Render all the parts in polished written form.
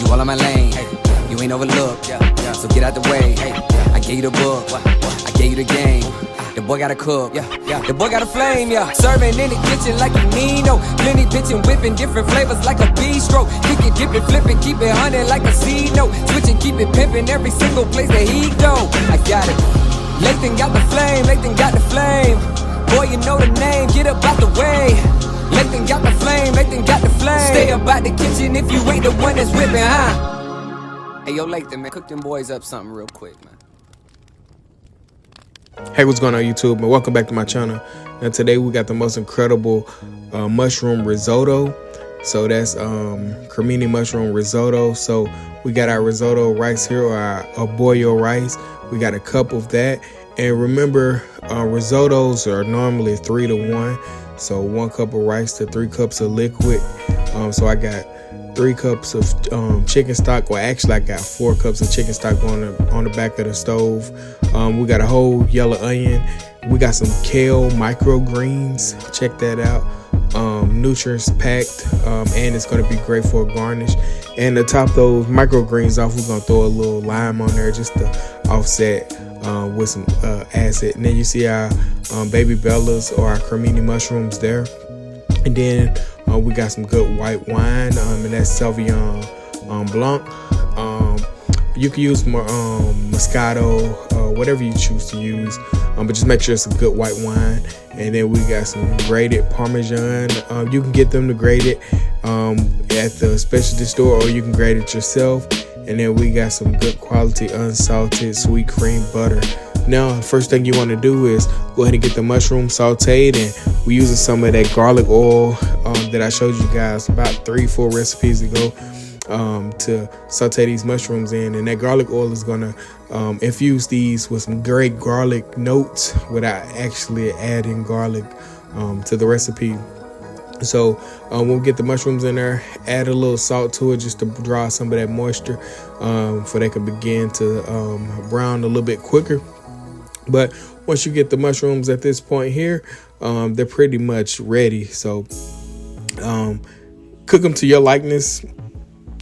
all in my lane. You ain't overlooked, so get out the way. I gave you the book, I gave you the game. The boy gotta cook, the boy got a flame, Serving in the kitchen like you need, no. Plenty pitching, whipping different flavors like a bistro. Kick it, dip it, flip it, keep it hunting like a seed, no. Switching, keep it pimping every single place that he go. I got it. Lathan got the flame, Lathan got the flame. Boy, you know the name, get up out the way. Lathan got the flame, Lathan got the flame. Stay up out the kitchen if you ain't the one that's whipping, huh? Hey, yo, Lathan, man, cook them boys up something real quick, man. Hey, what's going on, YouTube? And welcome back to my channel. Now today we got the most incredible mushroom risotto. So that's cremini mushroom risotto. So we got our risotto rice here, or our arborio rice. We got a cup of that. And remember, risottos are normally 3 to 1. So 1 cup of rice to 3 cups of liquid. So I got 3 cups of chicken stock, or actually I got 4 cups of chicken stock on the back of the stove. We got a whole yellow onion. We got some kale microgreens. Check that out. Nutrients packed, and it's going to be great for a garnish. And to top those microgreens off, we're going to throw a little lime on there just to offset with some acid. And then you see our baby bellas, or our cremini mushrooms there. And then we got some good white wine, and that's Sauvignon Blanc. You can use more Moscato, whatever you choose to use, but just make sure it's a good white wine. And then we got some grated Parmesan. You can get them to grate it at the specialty store, or you can grate it yourself. And then we got some good quality unsalted sweet cream butter. Now, the first thing you want to do is go ahead and get the mushroom sauteed, and we're using some of that garlic oil that I showed you guys about 3-4 recipes ago to saute these mushrooms in. And that garlic oil is going to infuse these with some great garlic notes without actually adding garlic to the recipe. So we'll get the mushrooms in there, add a little salt to it just to draw some of that moisture so they can begin to brown a little bit quicker. But once you get the mushrooms at this point here, they're pretty much ready. So cook them to your likeness.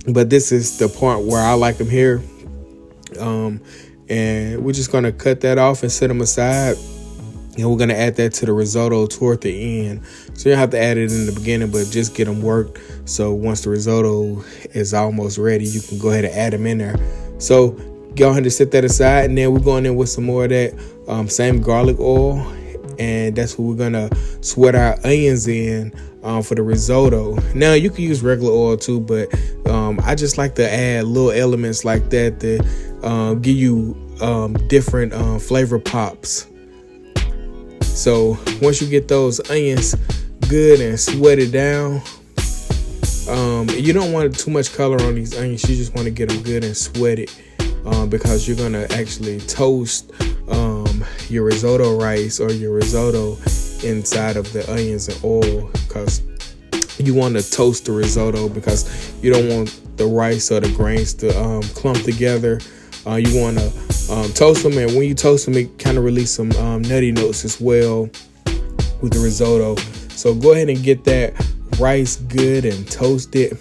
But this is the part where I like them here. And we're just going to cut that off and set them aside. And we're going to add that to the risotto toward the end. So you don't have to add it in the beginning, but just get them worked. So once the risotto is almost ready, you can go ahead and add them in there. So go ahead and set that aside. And then we're going in with some more of that same garlic oil. And that's what we're going to sweat our onions in for the risotto. Now, you can use regular oil too, but I just like to add little elements like that to give you different flavor pops. So once you get those onions good and sweated down, you don't want too much color on these onions. You just want to get them good and sweated because you're going to actually toast your risotto rice or your risotto inside of the onions and oil, because you want to toast the risotto because you don't want the rice or the grains to clump together. You want to toast them, and when you toast them, it kind of release some nutty notes as well with the risotto. So go ahead and get that rice good and toast it.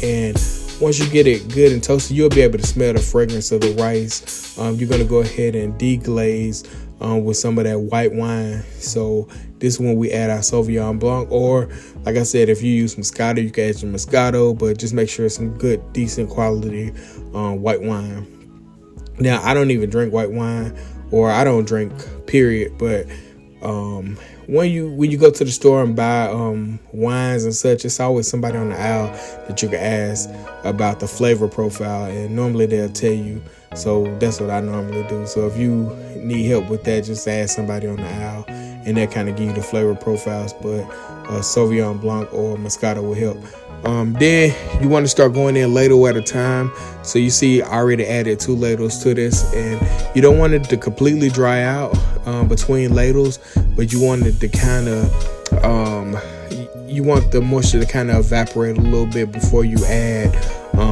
And once you get it good and toasted, you'll be able to smell the fragrance of the rice. You're going to go ahead and deglaze with some of that white wine. So this is when we add our Sauvignon Blanc, or like I said, if you use Moscato, you can add some Moscato, but just make sure it's some good, decent quality white wine. Now, I don't even drink white wine, or I don't drink, period. But when you go to the store and buy wines and such, it's always somebody on the aisle that you can ask about the flavor profile, and normally they'll tell you. So that's what I normally do. So if you need help with that, just ask somebody on the aisle, and they'll kind of give you the flavor profiles. But Sauvignon Blanc or Moscato will help. Then you want to start going in ladle at a time. So you see I already added 2 ladles to this, and you don't want it to completely dry out between ladles, but you want it to kind of you want the moisture to kind of evaporate a little bit before you add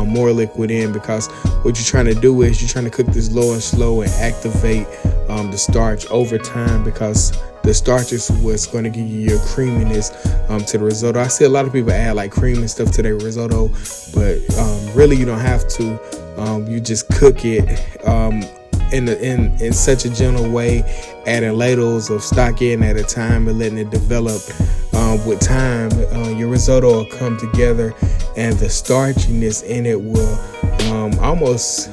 more liquid in, because what you're trying to do is you're trying to cook this low and slow and activate the starch over time, because the starch is what's going to give you your creaminess to the risotto. I see a lot of people add like cream and stuff to their risotto, but really you don't have to. You just cook it in such a gentle way, adding ladles of stock in at a time and letting it develop. With time, your risotto will come together, and the starchiness in it will almost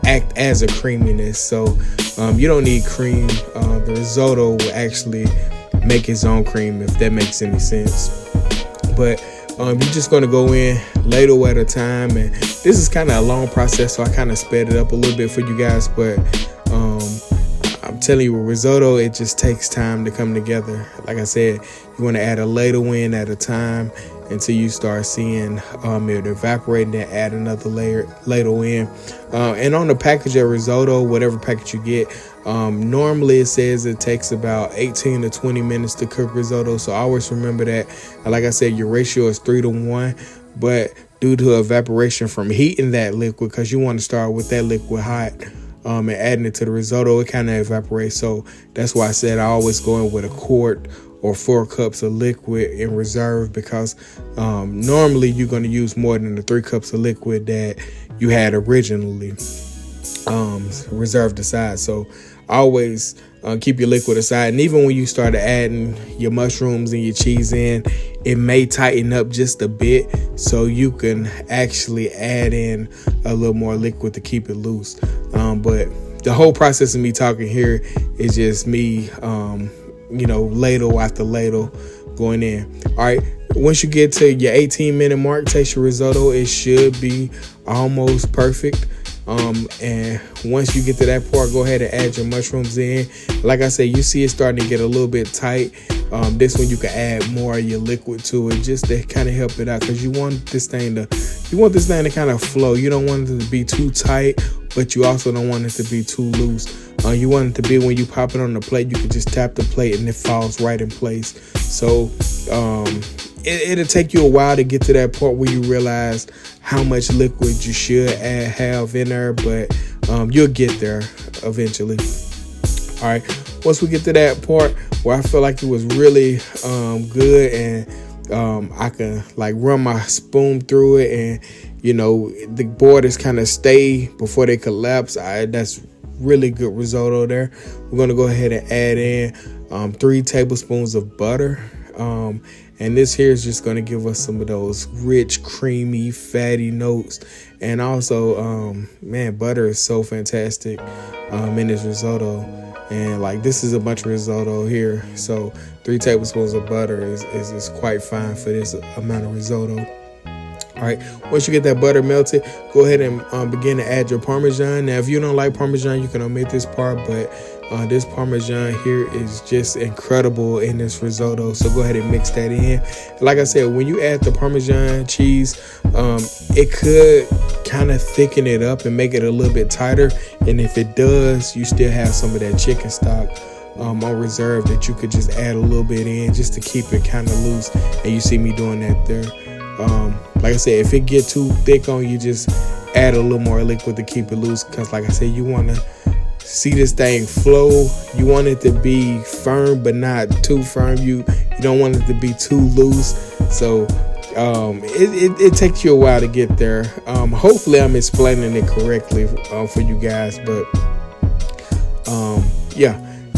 act as a creaminess. So you don't need cream. The risotto will actually make its own cream, if that makes any sense. But you're just going to go in ladle at a time, and this is kind of a long process, so I kind of sped it up a little bit for you guys. But I'm telling you, with risotto, it just takes time to come together. Like I said, you want to add a ladle in at a time until you start seeing it evaporate, and then add another ladle in. And on the package of risotto, whatever package you get, normally it says it takes about 18 to 20 minutes to cook risotto. So always remember that. And like I said, your ratio is 3-to-1, but due to evaporation from heating that liquid, because you want to start with that liquid hot, and adding it to the risotto, it kind of evaporates. So that's why I said I always go in with a quart or 4 cups of liquid in reserve, because normally you're going to use more than the 3 cups of liquid that you had originally reserved aside. So always keep your liquid aside. And even when you start adding your mushrooms and your cheese in, it may tighten up just a bit, so you can actually add in a little more liquid to keep it loose. But the whole process of me talking here is just me, ladle after ladle going in. All right. Once you get to your 18-minute mark, taste your risotto. It should be almost perfect. And once you get to that part, go ahead and add your mushrooms in. Like I said, you see it starting to get a little bit tight. This one you can add more of your liquid to it, just to kind of help it out, because you want this thing to kind of flow. You don't want it to be too tight, but you also don't want it to be too loose. You want it to be, when you pop it on the plate, you can just tap the plate and it falls right in place. So it'll take you a while to get to that part where you realize how much liquid you should have in there, but you'll get there eventually. All right. Once we get to that part where I feel like it was really good, and I can like run my spoon through it, and the borders kind of stay before they collapse, that's really good risotto there. We're going to go ahead and add in 3 tablespoons of butter. And this here is just going to give us some of those rich, creamy, fatty notes. And also, butter is so fantastic in this risotto. And like, this is a bunch of risotto here. So 3 tablespoons of butter is quite fine for this amount of risotto. All right, once you get that butter melted, go ahead and begin to add your Parmesan. Now, if you don't like Parmesan, you can omit this part, but this Parmesan here is just incredible in this risotto. So go ahead and mix that in. Like I said, when you add the Parmesan cheese, it could kind of thicken it up and make it a little bit tighter. And if it does, you still have some of that chicken stock on reserve that you could just add a little bit in just to keep it kind of loose. And you see me doing that there. Like I said, if it get too thick on you, just add a little more liquid to keep it loose, because like I said, you want to see this thing flow. You want it to be firm but not too firm. You don't want it to be too loose. So it takes you a while to get there. Hopefully I'm explaining it correctly for you guys, but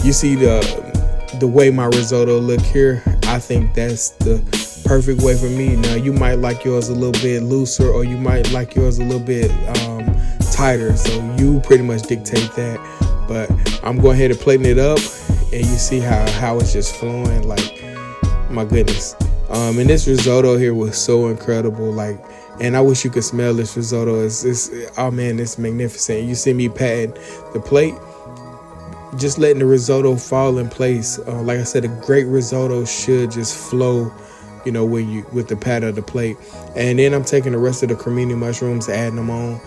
you see the way my risotto look here. I think that's the perfect way for me. Now, you might like yours a little bit looser, or you might like yours a little bit tighter, so you pretty much dictate that. But I'm going ahead and plating it up, and you see how it's just flowing. Like, my goodness. And this risotto here was so incredible. Like, and I wish you could smell this risotto. It's magnificent. You see me patting the plate, just letting the risotto fall in place. Like I said, a great risotto should just flow, with the pat of the plate. And then I'm taking the rest of the cremini mushrooms, adding them on,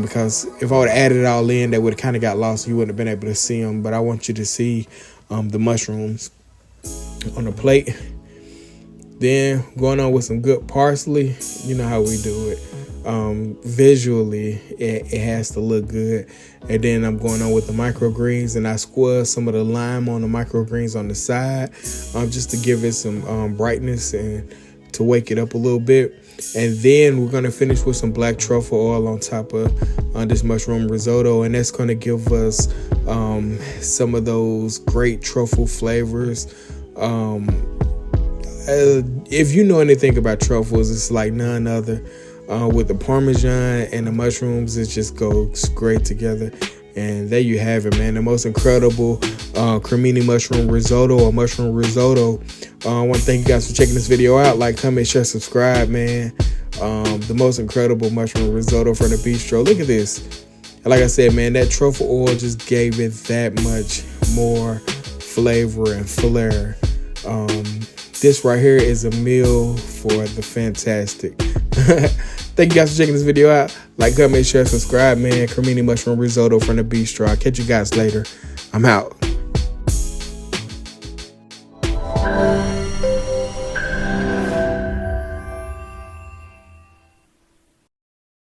because if I would have added it all in, that would have kind of got lost. You wouldn't have been able to see them. But I want you to see the mushrooms on the plate. Then going on with some good parsley. You know how we do it. Visually it has to look good. And then I'm going on with the microgreens, and I squeeze some of the lime on the microgreens on the side, just to give it some brightness and to wake it up a little bit. And then we're going to finish with some black truffle oil on top of this mushroom risotto, and that's going to give us some of those great truffle flavors. If you know anything about truffles, it's like none other. With the Parmesan and the mushrooms, it just goes great together. And there you have it, man. The most incredible cremini mushroom risotto or mushroom risotto. I want to thank you guys for checking this video out. Like, comment, share, subscribe, man. The most incredible mushroom risotto from the Bistro. Look at this. And like I said, man, that truffle oil just gave it that much more flavor and flair. This right here is a meal for the fantastic. Thank you guys for checking this video out. Like, comment, share, subscribe, man. Cremini mushroom risotto from the Bistro. I'll catch you guys later. I'm out.